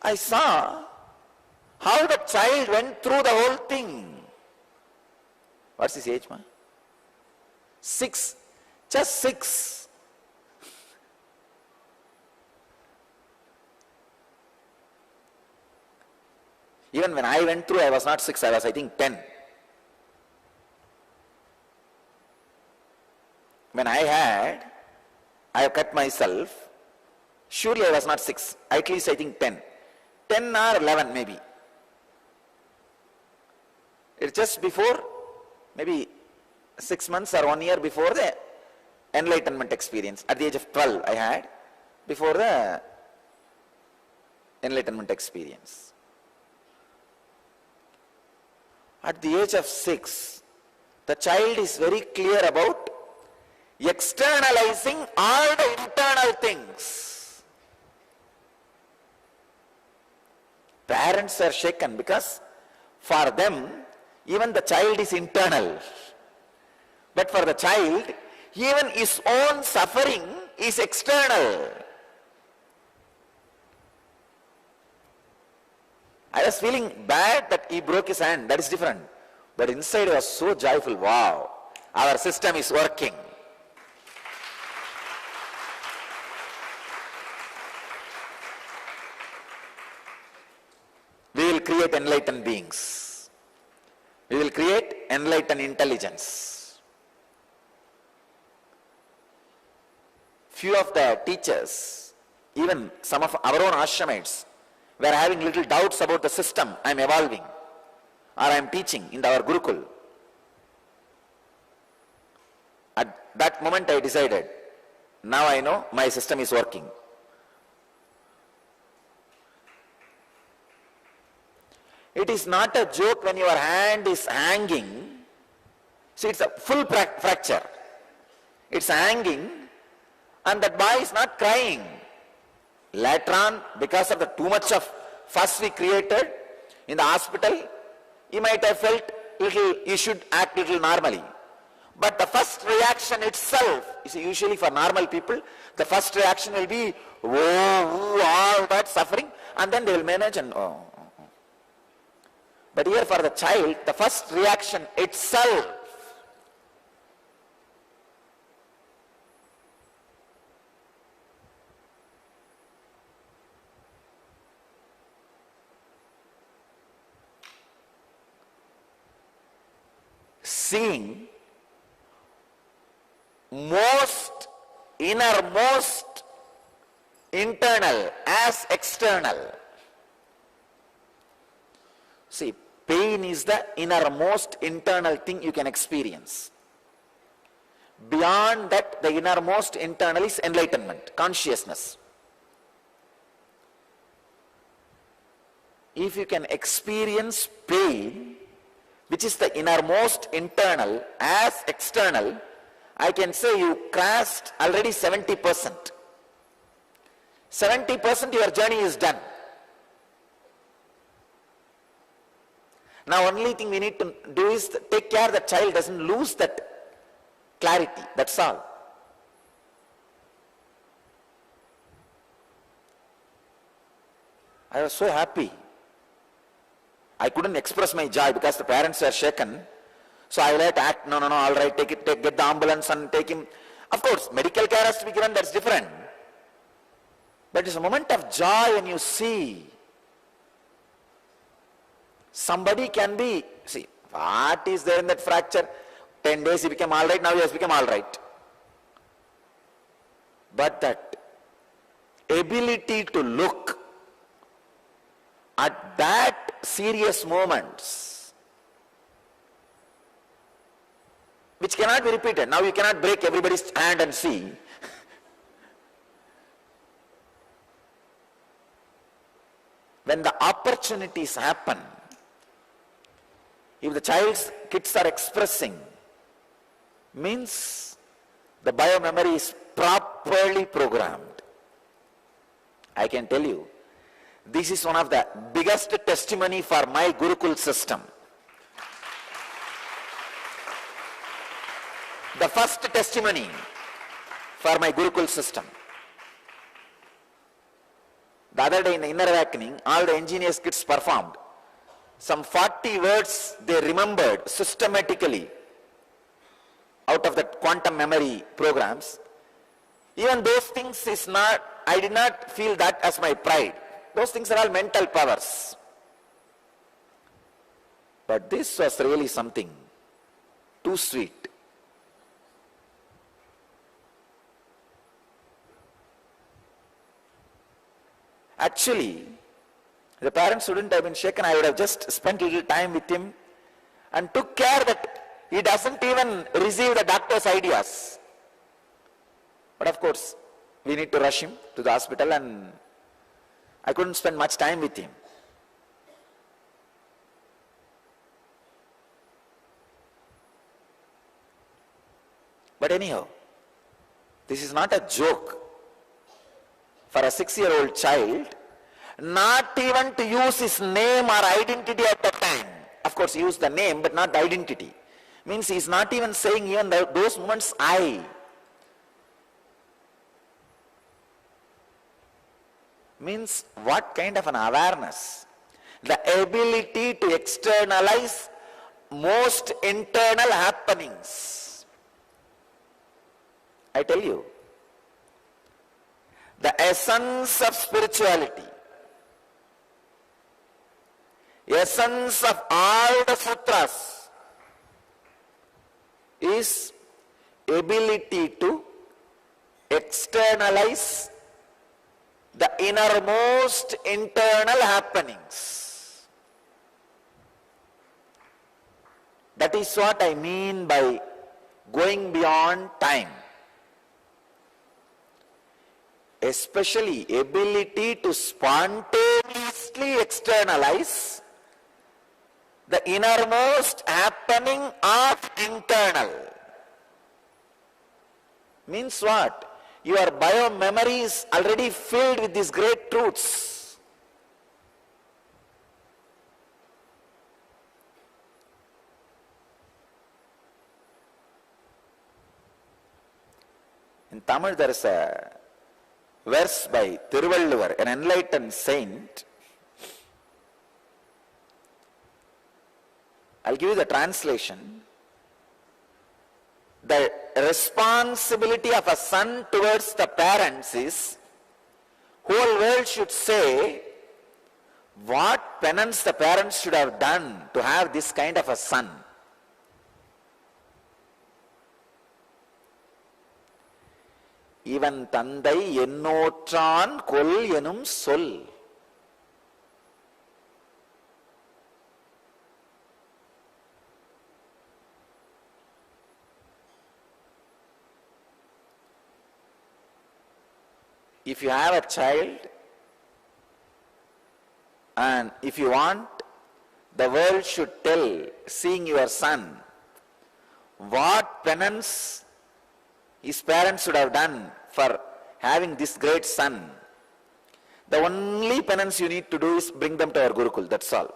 I saw how the child went through the whole thing. What's his age, ma? 6. Just 6. Even when I went through, I was not 6, I was, I think, 10. When I have cut myself, surely I was not 6, at least I think 10. 10 or 11 maybe. It's just before, maybe 6 months or 1 year before the enlightenment experience. At the age of 12 I had, before the enlightenment experience. At the age of 6, the child is very clear about externalizing all the internal things. Parents are shaken because for them, even the child is internal. But for the child, even his own suffering is external. I was feeling bad that he broke his hand, that is different. But inside I was so joyful, wow, our system is working. We will create enlightened beings. We will create enlightened intelligence. Few of the teachers, even some of our own ashramites, were having little doubts about the system I am evolving or I am teaching in our Gurukul. At that moment I decided, now I know my system is working. It is not a joke when your hand is hanging. See, it's a full fracture. It's hanging and that boy is not crying. Later on, because of the too much of fuss we created in the hospital, he might have felt little, he should act little normally. But the first reaction itself, you see, usually for normal people, the first reaction will be, oh, all that suffering, and then they will manage and, oh. But here for the child, the first reaction itself, seeing most innermost internal as external. See, pain is the innermost internal thing you can experience. Beyond that, the innermost internal is enlightenment, consciousness. If you can experience pain, which is the innermost internal as external, I can say you crossed already 70%. 70% your journey is done. Now only thing we need to do is take care the child doesn't lose that clarity, that's all. I was so happy. I couldn't express my joy because the parents were shaken. So I let act, no, all right, get the ambulance and take him. Of course, medical care has to be given, that's different. But it's a moment of joy when you see somebody can be, see, what is there in that fracture? 10 days he became all right, now he has become all right. But that ability to look at that serious moments, which cannot be repeated. Now you cannot break everybody's hand and see. When the opportunities happen, if the child's kids are expressing, means the biomemory is properly programmed. I can tell you, this is one of the biggest testimony for my Gurukul system. The first testimony for my Gurukul system. The other day in the Inner Awakening, all the engineers kids performed. Some 40 words they remembered systematically out of the quantum memory programs. Even those things is not, I did not feel that as my pride. Those things are all mental powers. But this was really something too sweet. Actually, the parents wouldn't have been shaken. I would have just spent a little time with him and took care that he doesn't even receive the doctor's ideas. But of course, we need to rush him to the hospital and I couldn't spend much time with him. But anyhow, this is not a joke. For a 6-year-old child, not even to use his name or identity at the time. Of course, use the name, but not the identity. Means he is not even saying even those moments, I. Means what kind of an awareness? The ability to externalize most internal happenings. I tell you, the essence of spirituality, essence of all the sutras is ability to externalize the innermost internal happenings. That is what I mean by going beyond time. Especially ability to spontaneously externalize the innermost happening of internal. Means what? Your bio-memory is already filled with these great truths. In Tamil there is a verse by Thiruvalluvar, an enlightened saint. I'll give you the translation. The responsibility of a son towards the parents is, whole world should say what penance the parents should have done to have this kind of a son. Ivan tandai ennotran kol enum sol. If you have a child and if you want, the world should tell, seeing your son, what penance his parents should have done for having this great son. The only penance you need to do is bring them to our Gurukul, that's all.